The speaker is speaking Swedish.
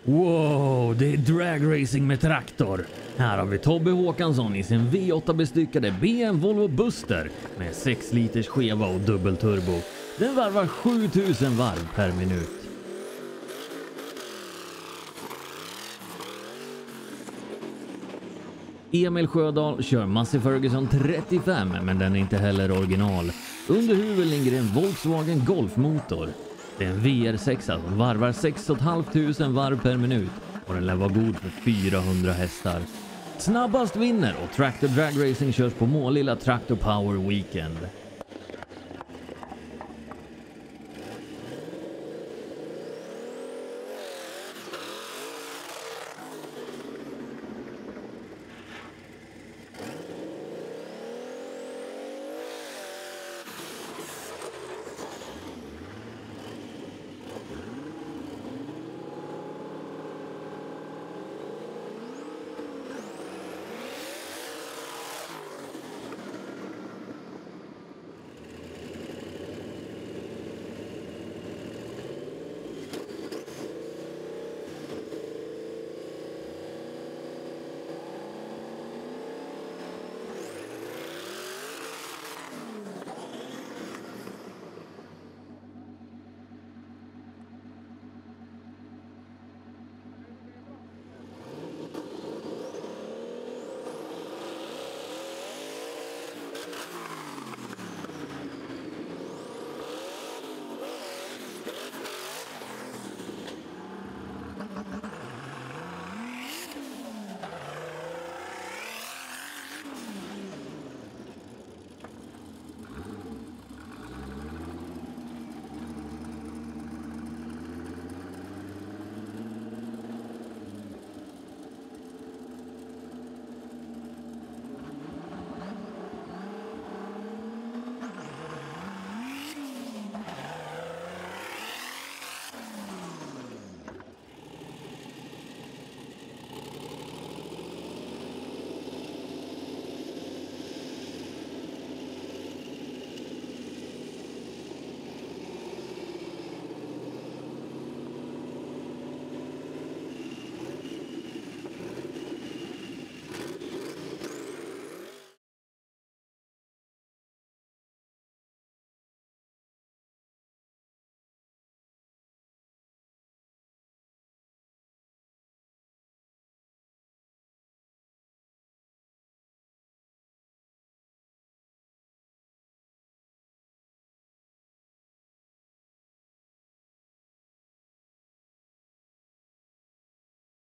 Wow, det är dragracing med traktor. Här har vi Tobbe Håkansson i sin V8-bestyckade BM Volvo Buster med 6 liters skeva och dubbelturbo. Den varvar 7000 varv per minut. Emil Sjödahl kör Massey Ferguson 35, men den är inte heller original. Under huven ligger en Volkswagen Golf-motor. Det är en VR6 som varvar 6 500 varv per minut och den lär vara god för 400 hästar. Snabbast vinner och Traktor Drag Racing körs på Målilla Traktor Power Weekend.